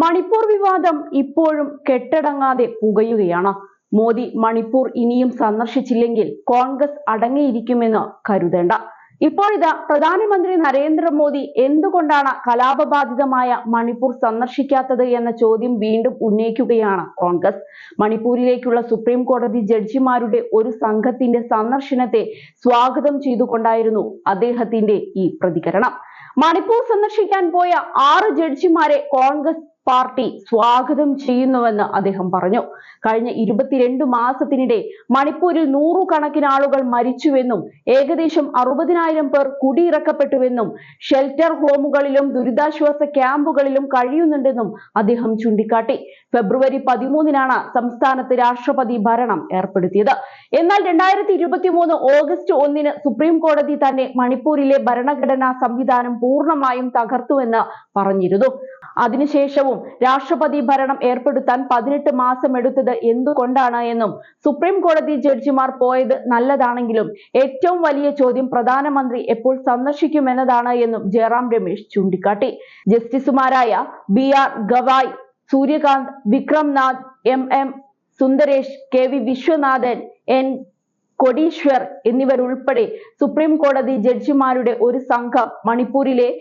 മണിപ്പൂർ വിവാദം ഇപ്പോഴും കെട്ടടങ്ങാതെ പുകയുകയാണ്. മോദി മണിപ്പൂർ ഇനിയും സന്ദർശിച്ചില്ലെങ്കിൽ കോൺഗ്രസ് അടങ്ങിയിരിക്കുമെന്ന് കരുതേണ്ട. ഇപ്പോഴിതാ പ്രധാനമന്ത്രി നരേന്ദ്രമോദി എന്തുകൊണ്ടാണ് കലാപബാധിതമായ മണിപ്പൂർ സന്ദർശിക്കാത്തത് എന്ന ചോദ്യം വീണ്ടും ഉന്നയിക്കുകയാണ് കോൺഗ്രസ്. മണിപ്പൂരിലേക്കുള്ള സുപ്രീം കോടതി ജഡ്ജിമാരുടെ ഒരു സംഘത്തിന്റെ സന്ദർശനത്തെ സ്വാഗതം ചെയ്തുകൊണ്ടായിരുന്നു അദ്ദേഹത്തിന്റെ ഈ പ്രതികരണം. മണിപ്പൂർ സന്ദർശിക്കാൻ പോയ 6 ജഡ്ജിമാരെ കോൺഗ്രസ് പാർട്ടി സ്വാഗതം ചെയ്യുന്നുവെന്ന് അദ്ദേഹം പറഞ്ഞു. കഴിഞ്ഞ 22 മാസത്തിനിടെ മണിപ്പൂരിൽ 100 കണക്കിന് ആളുകൾ മരിച്ചുവെന്നും ഏകദേശം 60,000 പേർ കുടിയിറക്കപ്പെട്ടുവെന്നും ഷെൽട്ടർ ഹോമുകളിലും ദുരിതാശ്വാസ ക്യാമ്പുകളിലും കഴിയുന്നുണ്ടെന്നും അദ്ദേഹം ചൂണ്ടിക്കാട്ടി. ഫെബ്രുവരി 13-നാണ് സംസ്ഥാനത്ത് രാഷ്ട്രപതി ഭരണം ഏർപ്പെടുത്തിയത്. എന്നാൽ 2023 ഓഗസ്റ്റ് 1-ന് സുപ്രീം കോടതി തന്നെ മണിപ്പൂരിലെ ഭരണഘടനാ സംവിധാനം പൂർണ്ണമായും തകർത്തുവെന്ന് പറഞ്ഞിരുന്നു. അതിനുശേഷവും രാഷ്ട്രപതി ഭരണം ഏർപ്പെടുത്താൻ 18 മാസം എടുത്തത് എന്തുകൊണ്ടാണ് എന്നും സുപ്രീം കോടതി ജഡ്ജിമാർ പോയത് നല്ലതാണെങ്കിലും ഏറ്റവും വലിയ ചോദ്യം പ്രധാനമന്ത്രി എപ്പോൾ സന്ദർശിക്കുമെന്നതാണ് എന്നും ജയറാം രമേശ് ചൂണ്ടിക്കാട്ടി. ജസ്റ്റിസുമാരായ BR Gavai, Suryakant, Vikramnath, MM Sundaresh, KV Viswanathan, N Kotiswar എന്നിവരുൾപ്പെടെ സുപ്രീം കോടതി ജഡ്ജിമാരുടെ ഒരു സംഘം മണിപ്പൂരിലെ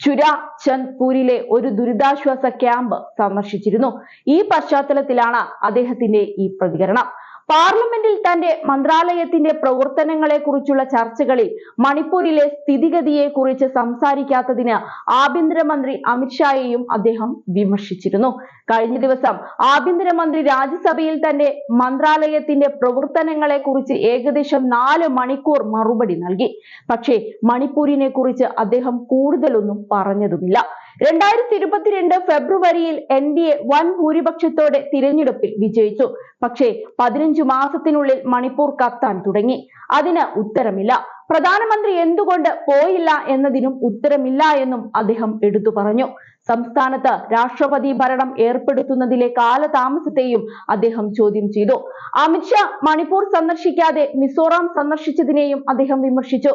ചുരാചന്ദ്പൂരിലെ ഒരു ദുരിതാശ്വാസ ക്യാമ്പ് സന്ദർശിച്ചിരുന്നു. ഈ പശ്ചാത്തലത്തിലാണ് അദ്ദേഹത്തിന്റെ ഈ പ്രതികരണം. പാർലമെന്റിൽ തന്റെ മന്ത്രാലയത്തിന്റെ പ്രവർത്തനങ്ങളെ കുറിച്ചുള്ള ചർച്ചകളിൽ മണിപ്പൂരിലെ സ്ഥിതിഗതിയെ കുറിച്ച് സംസാരിക്കാത്തതിന് ആഭ്യന്തരമന്ത്രി അമിത്ഷായെയും അദ്ദേഹം വിമർശിച്ചിരുന്നു. കഴിഞ്ഞ ദിവസം ആഭ്യന്തരമന്ത്രി രാജ്യസഭയിൽ തന്റെ മന്ത്രാലയത്തിന്റെ പ്രവർത്തനങ്ങളെ കുറിച്ച് ഏകദേശം 4 മണിക്കൂർ മറുപടി നൽകി. പക്ഷേ മണിപ്പൂരിനെ കുറിച്ച് അദ്ദേഹം കൂടുതലൊന്നും പറഞ്ഞതുമില്ല. 2022 ഫെബ്രുവരിയിൽ NDA വൻ ഭൂരിപക്ഷത്തോടെ തിരഞ്ഞെടുപ്പിൽ വിജയിച്ചു. പക്ഷേ 15 മാസത്തിനുള്ളിൽ മണിപ്പൂർ കത്താൻ തുടങ്ങി. അതിന് ഉത്തരമില്ല. പ്രധാനമന്ത്രി എന്തുകൊണ്ട് പോയില്ല എന്നതിനും ഉത്തരമില്ല എന്നും അദ്ദേഹം എടുത്തു പറഞ്ഞു. സംസ്ഥാനത്ത് രാഷ്ട്രപതി ഭരണം ഏർപ്പെടുത്തുന്നതിലെ കാലതാമസത്തെയും അദ്ദേഹം ചോദ്യം ചെയ്തു. അമിത്ഷാ മണിപ്പൂർ സന്ദർശിക്കാതെ മിസോറാം സന്ദർശിച്ചതിനെയും അദ്ദേഹം വിമർശിച്ചു.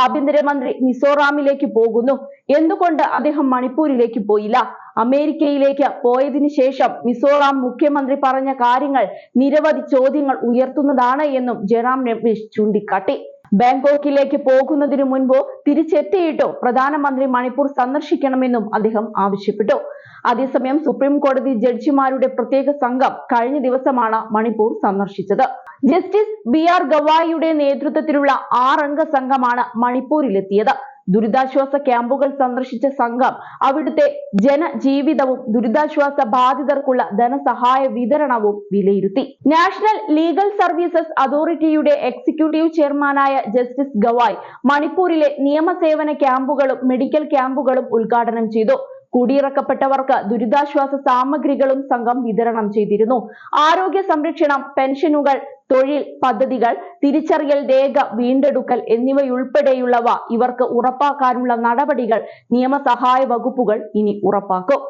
ആഭ്യന്തരമന്ത്രി മിസോറാമിലേക്ക് പോകുന്നു, എന്തുകൊണ്ട് അദ്ദേഹം മണിപ്പൂരിലേക്ക് പോയില്ല? അമേരിക്കയിലേക്ക് പോയതിനു ശേഷം മിസോറാം മുഖ്യമന്ത്രി പറഞ്ഞ കാര്യങ്ങൾ നിരവധി ചോദ്യങ്ങൾ ഉയർത്തുന്നതാണ് എന്നും ജയറാം രമേശ് ചൂണ്ടിക്കാട്ടി. ബാങ്കോക്കിലേക്ക് പോകുന്നതിനു മുൻപോ തിരിച്ചെത്തിയിട്ടോ പ്രധാനമന്ത്രി മണിപ്പൂർ സന്ദർശിക്കണമെന്നും അദ്ദേഹം ആവശ്യപ്പെട്ടു. അതേസമയം സുപ്രീം കോടതി ജഡ്ജിമാരുടെ പ്രത്യേക സംഘം കഴിഞ്ഞ ദിവസമാണ് മണിപ്പൂർ സന്ദർശിച്ചത്. ജസ്റ്റിസ് BR ഗവായിയുടെ നേതൃത്വത്തിലുള്ള 6 അംഗ സംഘമാണ് മണിപ്പൂരിലെത്തിയത്. ദുരിതാശ്വാസ ക്യാമ്പുകൾ സന്ദർശിച്ച സംഘം അവിടുത്തെ ജനജീവിതവും ദുരിതാശ്വാസ ബാധിതർക്കുള്ള ധനസഹായ വിതരണവും വിലയിരുത്തി. നാഷണൽ ലീഗൽ സർവീസസ് അതോറിറ്റിയുടെ എക്സിക്യൂട്ടീവ് ചെയർമാനായ ജസ്റ്റിസ് ഗവായ് മണിപ്പൂരിലെ നിയമസേവന ക്യാമ്പുകളും മെഡിക്കൽ ക്യാമ്പുകളും ഉദ്ഘാടനം ചെയ്തു. കുടിയിറക്കപ്പെട്ടവർക്ക് ദുരിതാശ്വാസ സാമഗ്രികളും സംഘം വിതരണം ചെയ്തിരുന്നു. ആരോഗ്യ സംരക്ഷണം, പെൻഷനുകൾ, തൊഴിൽ പദ്ധതികൾ, തിരിച്ചറിയൽ രേഖ വീണ്ടെടുക്കൽ എന്നിവയുൾപ്പെടെയുള്ളവ ഇവർക്ക് ഉറപ്പാക്കാനുള്ള നടപടികൾ നിയമസഹായ വകുപ്പുകൾ ഇനി ഉറപ്പാക്കും.